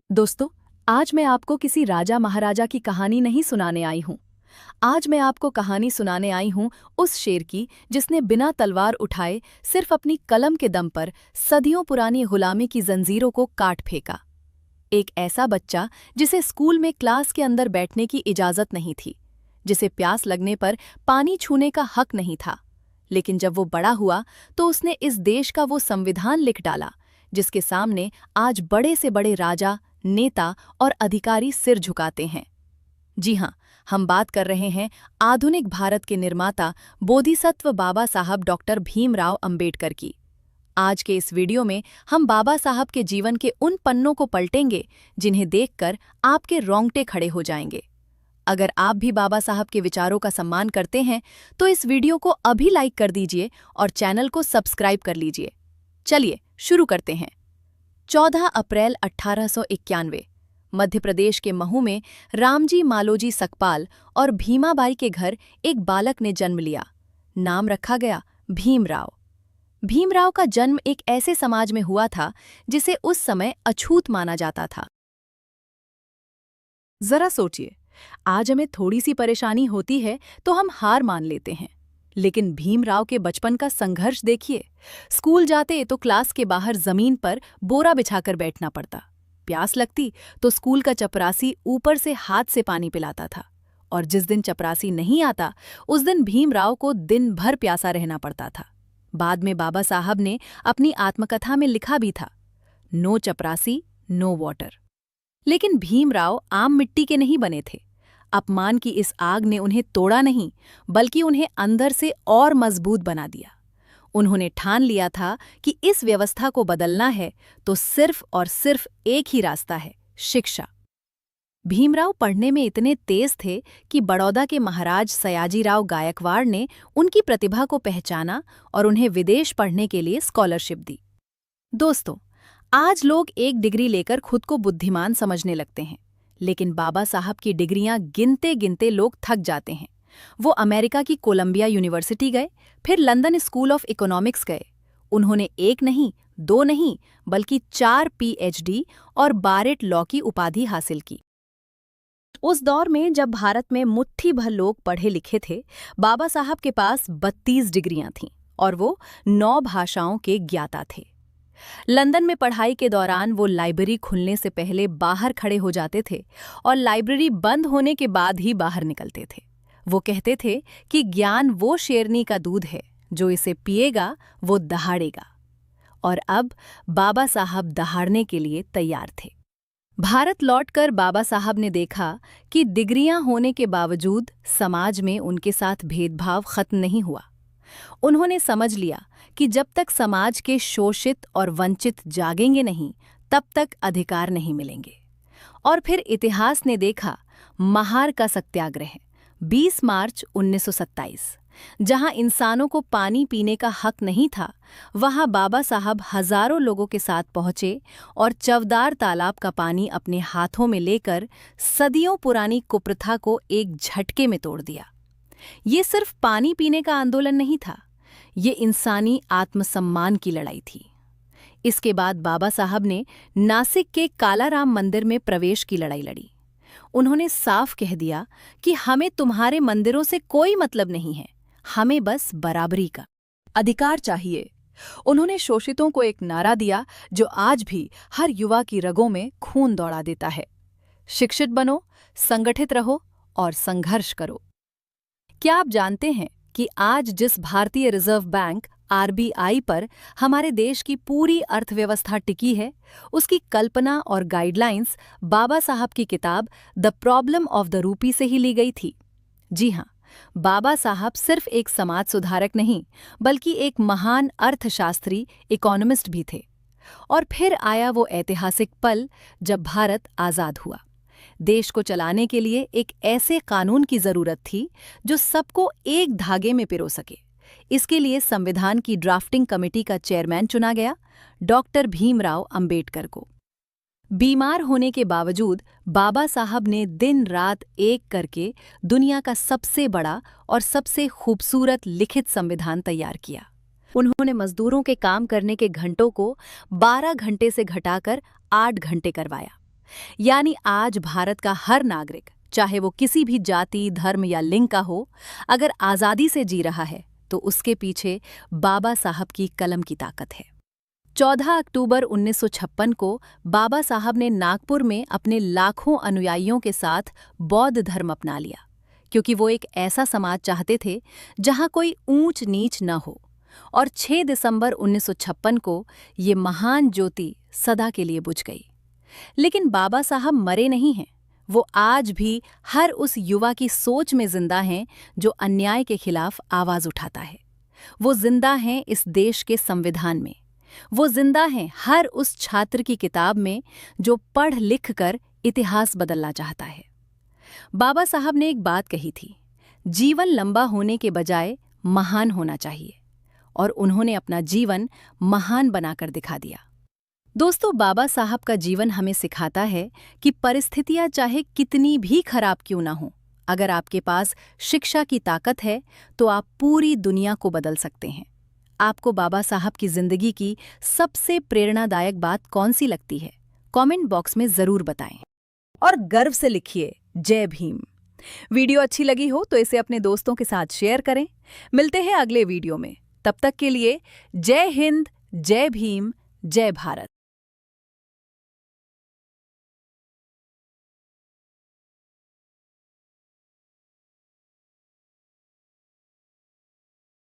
दोस्तों, आज मैं आपको किसी राजा महाराजा की कहानी नहीं सुनाने आई हूँ। आज मैं आपको कहानी सुनाने आई हूँ उस शेर की जिसने बिना तलवार उठाए सिर्फ अपनी कलम के दम पर सदियों पुरानी गुलामी की जंजीरों को काट फेंका। एक ऐसा बच्चा जिसे स्कूल में क्लास के अंदर बैठने की इजाजत नहीं थी, जिसे प्यास लगने पर पानी छूने का हक नहीं था। लेकिन जब वो बड़ा हुआ तो उसने इस देश का वो संविधान लिख डाला जिसके सामने आज बड़े से बड़े राजा, नेता और अधिकारी सिर झुकाते हैं। जी हाँ, हम बात कर रहे हैं आधुनिक भारत के निर्माता बोधिसत्व बाबा साहब डॉक्टर भीमराव अंबेडकर की। आज के इस वीडियो में हम बाबा साहब के जीवन के उन पन्नों को पलटेंगे जिन्हें देखकर आपके रोंगटे खड़े हो जाएंगे। अगर आप भी बाबा साहब के विचारों का सम्मान करते हैं तो इस वीडियो को अभी लाइक कर दीजिए और चैनल को सब्सक्राइब कर लीजिए। चलिए शुरू करते हैं। 14 अप्रैल 1891 मध्य प्रदेश के महू में रामजी मालोजी सकपाल और भीमाबाई के घर एक बालक ने जन्म लिया। नाम रखा गया भीमराव। भीमराव का जन्म एक ऐसे समाज में हुआ था जिसे उस समय अछूत माना जाता था। जरा सोचिए, आज हमें थोड़ी सी परेशानी होती है तो हम हार मान लेते हैं, लेकिन भीमराव के बचपन का संघर्ष देखिए। स्कूल जाते तो क्लास के बाहर जमीन पर बोरा बिछाकर बैठना पड़ता। प्यास लगती तो स्कूल का चपरासी ऊपर से हाथ से पानी पिलाता था, और जिस दिन चपरासी नहीं आता उस दिन भीमराव को दिन भर प्यासा रहना पड़ता था। बाद में बाबा साहब ने अपनी आत्मकथा में लिखा भी था, नो चपरासी नो वाटर। लेकिन भीमराव आम मिट्टी के नहीं बने थे। अपमान की इस आग ने उन्हें तोड़ा नहीं, बल्कि उन्हें अंदर से और मजबूत बना दिया। उन्होंने ठान लिया था कि इस व्यवस्था को बदलना है तो सिर्फ और सिर्फ एक ही रास्ता है, शिक्षा। भीमराव पढ़ने में इतने तेज थे कि बड़ौदा के महाराज सयाजीराव गायकवाड़ ने उनकी प्रतिभा को पहचाना और उन्हें विदेश पढ़ने के लिए स्कॉलरशिप दी। दोस्तों, आज लोग एक डिग्री लेकर खुद को बुद्धिमान समझने लगते हैं, लेकिन बाबा साहब की डिग्रियां गिनते गिनते लोग थक जाते हैं। वो अमेरिका की कोलंबिया यूनिवर्सिटी गए, फिर लंदन स्कूल ऑफ इकोनॉमिक्स गए। उन्होंने एक नहीं, दो नहीं, बल्कि 4 पीएचडी और बारेट लॉ की उपाधि हासिल की। उस दौर में जब भारत में मुट्ठी भर लोग पढ़े लिखे थे, बाबा साहब के पास 32 डिग्रियां थीं और वो 9 भाषाओं के ज्ञाता थे। लंदन में पढ़ाई के दौरान वो लाइब्रेरी खुलने से पहले बाहर खड़े हो जाते थे और लाइब्रेरी बंद होने के बाद ही बाहर निकलते थे। वो कहते थे कि ज्ञान वो शेरनी का दूध है, जो इसे पिएगा वो दहाड़ेगा। और अब बाबा साहब दहाड़ने के लिए तैयार थे। भारत लौटकर बाबा साहब ने देखा कि डिग्रियां होने के बावजूद समाज में उनके साथ भेदभाव खत्म नहीं हुआ। उन्होंने समझ लिया कि जब तक समाज के शोषित और वंचित जागेंगे नहीं, तब तक अधिकार नहीं मिलेंगे। और फिर इतिहास ने देखा महार का सत्याग्रह 20 मार्च 1927। जहां इंसानों को पानी पीने का हक नहीं था, वहां बाबा साहब हजारों लोगों के साथ पहुंचे और चवदार तालाब का पानी अपने हाथों में लेकर सदियों पुरानी कुप्रथा को एक झटके में तोड़ दिया। ये सिर्फ पानी पीने का आंदोलन नहीं था, ये इंसानी आत्मसम्मान की लड़ाई थी। इसके बाद बाबा साहब ने नासिक के कालाराम मंदिर में प्रवेश की लड़ाई लड़ी। उन्होंने साफ कह दिया कि हमें तुम्हारे मंदिरों से कोई मतलब नहीं है, हमें बस बराबरी का अधिकार चाहिए। उन्होंने शोषितों को एक नारा दिया जो आज भी हर युवा की रगों में खून दौड़ा देता है, शिक्षित बनो, संगठित रहो और संघर्ष करो। क्या आप जानते हैं कि आज जिस भारतीय रिजर्व बैंक आरबीआई पर हमारे देश की पूरी अर्थव्यवस्था टिकी है, उसकी कल्पना और गाइडलाइंस बाबा साहब की किताब the problem of the rupee से ही ली गई थी। जी हाँ, बाबा साहब सिर्फ एक समाज सुधारक नहीं, बल्कि एक महान अर्थशास्त्री, इकोनॉमिस्ट भी थे। और फिर आया वो ऐतिहासिक पल जब भारत आज़ाद हुआ। देश को चलाने के लिए एक ऐसे कानून की जरूरत थी जो सबको एक धागे में पिरो सके। इसके लिए संविधान की ड्राफ्टिंग कमेटी का चेयरमैन चुना गया, डॉक्टर भीमराव अंबेडकर को। बीमार होने के बावजूद बाबा साहब ने दिन रात एक करके दुनिया का सबसे बड़ा और सबसे खूबसूरत लिखित संविधान तैयार किया। उन्होंने मजदूरों के काम करने के घंटों को 12 घंटे से घटाकर 8 घंटे करवाया। यानी आज भारत का हर नागरिक, चाहे वो किसी भी जाति, धर्म या लिंग का हो, अगर आज़ादी से जी रहा है तो उसके पीछे बाबा साहब की कलम की ताकत है। 14 अक्टूबर 1956 को बाबा साहब ने नागपुर में अपने लाखों अनुयायियों के साथ बौद्ध धर्म अपना लिया, क्योंकि वो एक ऐसा समाज चाहते थे जहां कोई ऊंच नीच न हो। और 6 दिसंबर 1956 को ये महान ज्योति सदा के लिए बुझ गई। लेकिन बाबा साहब मरे नहीं हैं। वो आज भी हर उस युवा की सोच में जिंदा हैं जो अन्याय के खिलाफ आवाज उठाता है। वो जिंदा हैं इस देश के संविधान में। वो जिंदा हैं हर उस छात्र की किताब में जो पढ़ लिख कर इतिहास बदलना चाहता है। बाबा साहब ने एक बात कही थी, जीवन लंबा होने के बजाय महान होना चाहिए, और उन्होंने अपना जीवन महान बनाकर दिखा दिया। दोस्तों, बाबा साहब का जीवन हमें सिखाता है कि परिस्थितियां चाहे कितनी भी खराब क्यों ना हो, अगर आपके पास शिक्षा की ताकत है तो आप पूरी दुनिया को बदल सकते हैं। आपको बाबा साहब की जिंदगी की सबसे प्रेरणादायक बात कौन सी लगती है? कमेंट बॉक्स में जरूर बताएं और गर्व से लिखिए, जय भीम। वीडियो अच्छी लगी हो तो इसे अपने दोस्तों के साथ शेयर करें। मिलते हैं अगले वीडियो में। तब तक के लिए जय हिंद, जय भीम, जय भारत।